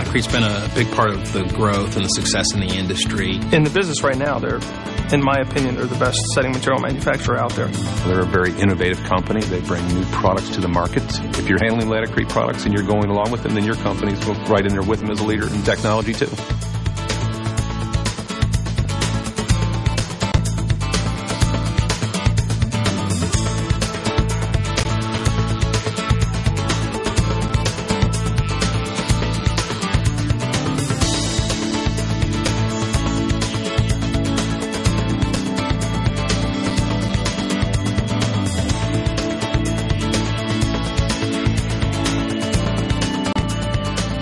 Laticrete's been a big part of the growth and the success in the industry. In the business right now, in my opinion, they're the best setting material manufacturer out there. They're a very innovative company. They bring new products to the market. If you're handling Laticrete products and you're going along with them, then your company's right in there with them as a leader in technology too.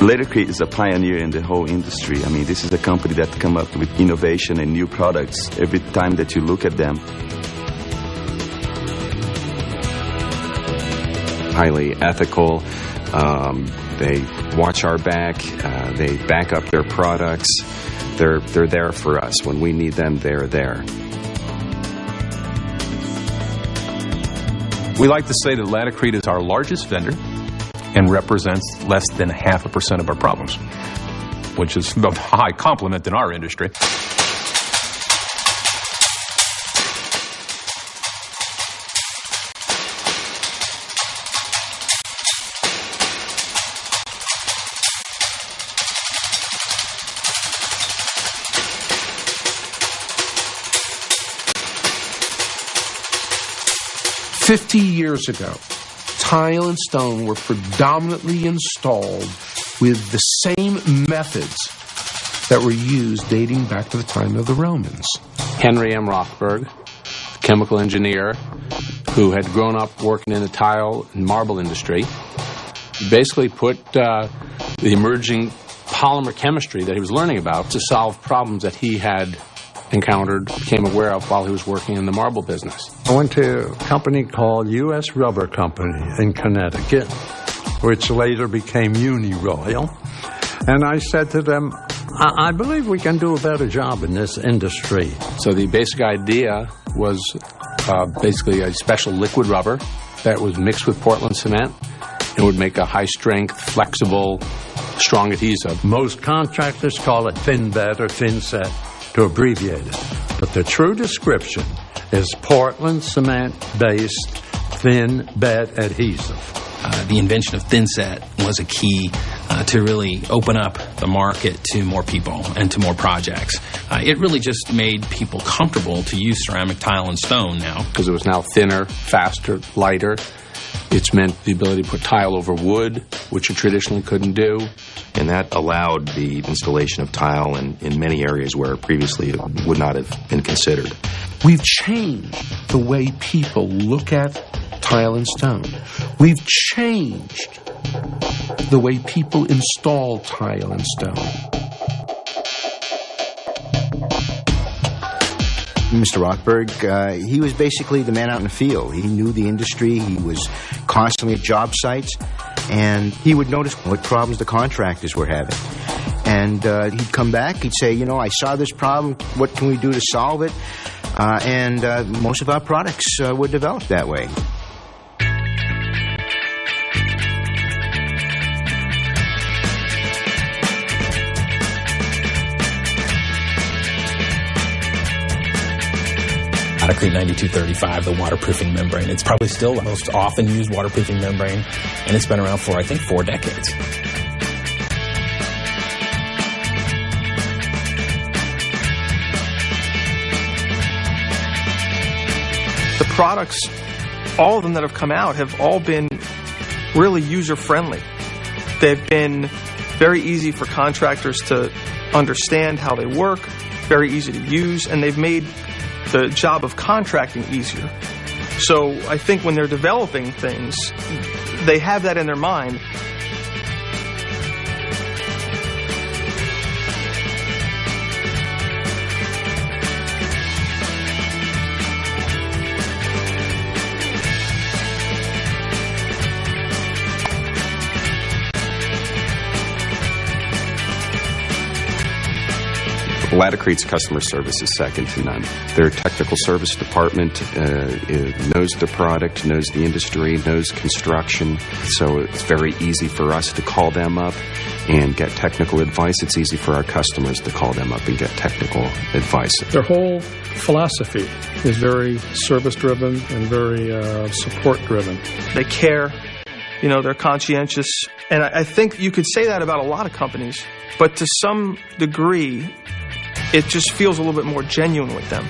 Laticrete is a pioneer in the whole industry. I mean, this is a company that come up with innovation and new products every time that you look at them. Highly ethical. They watch our back. They back up their products. They're there for us. When we need them, they're there. We like to say that Laticrete is our largest vendor and represents less than 0.5% of our problems, which is a high compliment in our industry. "50 years ago, tile and stone were predominantly installed with the same methods that were used dating back to the time of the Romans." Henry M. Rothberg, a chemical engineer who had grown up working in the tile and marble industry, basically put the emerging polymer chemistry that he was learning about to solve problems that he had encountered, became aware of while he was working in the marble business. I went to a company called U.S. Rubber Company in Connecticut, which later became Uniroyal. And I said to them, I believe we can do a better job in this industry. So the basic idea was basically a special liquid rubber that was mixed with Portland cement and would make a high-strength, flexible, strong adhesive. Most contractors call it thin bed or thin set to abbreviate it. But the true description is Portland cement-based thin bed adhesive. The invention of thin set was a key to really open up the market to more people and to more projects. It really just made people comfortable to use ceramic tile and stone now. Because it was now thinner, faster, lighter. It's meant the ability to put tile over wood, which you traditionally couldn't do. And that allowed the installation of tile in many areas where previously it would not have been considered. We've changed the way people look at tile and stone. We've changed the way people install tile and stone. Mr. Rothberg, he was basically the man out in the field. He knew the industry. He was constantly at job sites, and he would notice what problems the contractors were having. And he'd come back, he'd say, you know, I saw this problem, what can we do to solve it? And most of our products were developed that way. Laticrete 9235, the waterproofing membrane. It's probably still the most often used waterproofing membrane, and it's been around for, I think, 4 decades. The products, all of them that have come out, have all been really user-friendly. They've been very easy for contractors to understand how they work, very easy to use, and they've made the job of contracting easier. So I think when they're developing things, they have that in their mind. Laticrete's customer service is second to none. Their technical service department knows the product, knows the industry, knows construction, so it's very easy for us to call them up and get technical advice, it's easy for our customers to call them up and get technical advice. Their whole philosophy is very service-driven and very support-driven. They care, they're conscientious. And I think you could say that about a lot of companies, but to some degree, it just feels a little bit more genuine with them.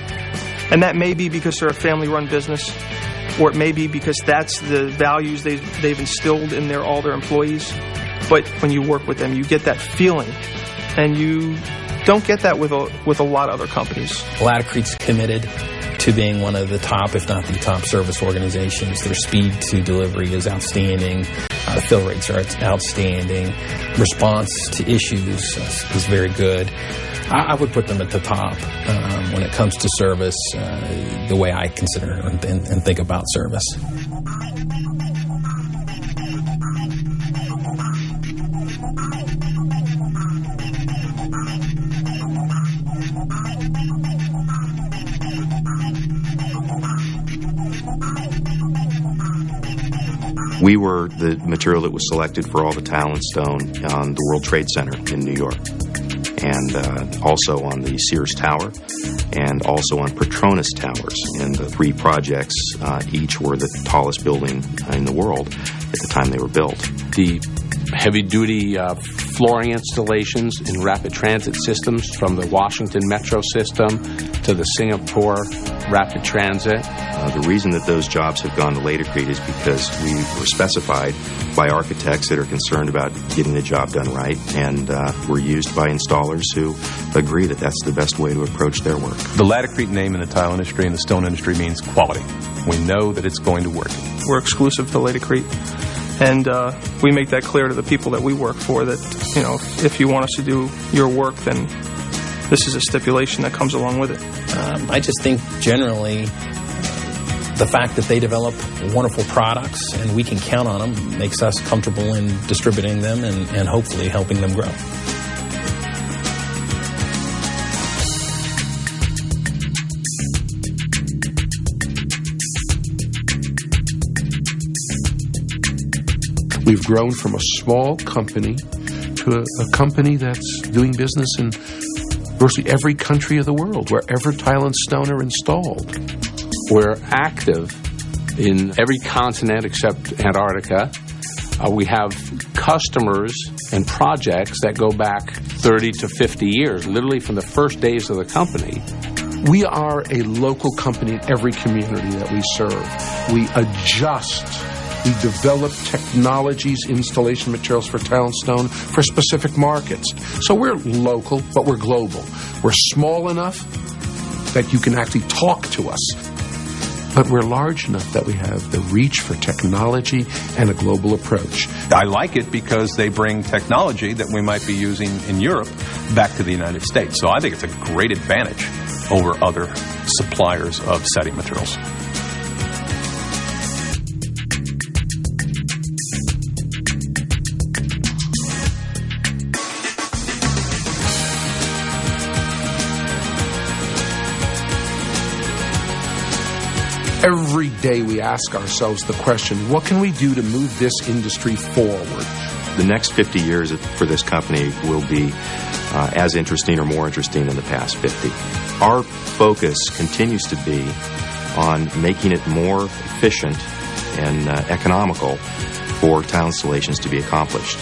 And that may be because they're a family-run business, or it may be because that's the values they've instilled in all their employees. But when you work with them, you get that feeling, and you don't get that with a lot of other companies. Laticrete's committed to being one of the top, if not the top, service organizations. Their speed to delivery is outstanding. Fill rates are outstanding. Response to issues is very good. I would put them at the top when it comes to service, the way I consider and think about service. We were the material that was selected for all the tile and stone on the World Trade Center in New York, and also on the Sears Tower, and also on Petronas Towers. And the three projects each were the tallest building in the world at the time they were built. The heavy-duty flooring installations in rapid transit systems, from the Washington Metro system to the Singapore Rapid Transit. The reason that those jobs have gone to Laticrete is because we were specified by architects that are concerned about getting the job done right, and were used by installers who agree that that's the best way to approach their work. The Laticrete name in the tile industry and the stone industry means quality. We know that it's going to work. We're exclusive to Laticrete. And we make that clear to the people that we work for, that, if you want us to do your work, then this is a stipulation that comes along with it. I just think generally the fact that they develop wonderful products and we can count on them makes us comfortable in distributing them and hopefully helping them grow. We've grown from a small company to a company that's doing business in virtually every country of the world, wherever tile and stone are installed. We're active in every continent except Antarctica. We have customers and projects that go back 30 to 50 years, literally from the first days of the company. We are a local company in every community that we serve. We adjust. We develop technologies, installation materials for tile and stone for specific markets. So we're local, but we're global. We're small enough that you can actually talk to us. But we're large enough that we have the reach for technology and a global approach. I like it because they bring technology that we might be using in Europe back to the United States. So I think it's a great advantage over other suppliers of setting materials. Every day we ask ourselves the question, what can we do to move this industry forward? The next 50 years for this company will be as interesting or more interesting than the past 50. Our focus continues to be on making it more efficient and economical for tile installations to be accomplished.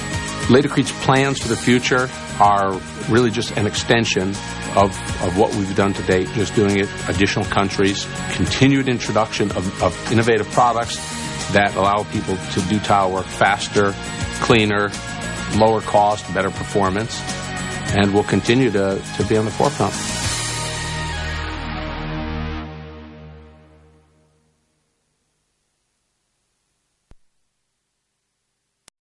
Laticrete's plans for the future are really just an extension of what we've done to date, just doing it additional countries, continued introduction of innovative products that allow people to do tile work faster, cleaner, lower cost, better performance, and we'll continue to be on the forefront.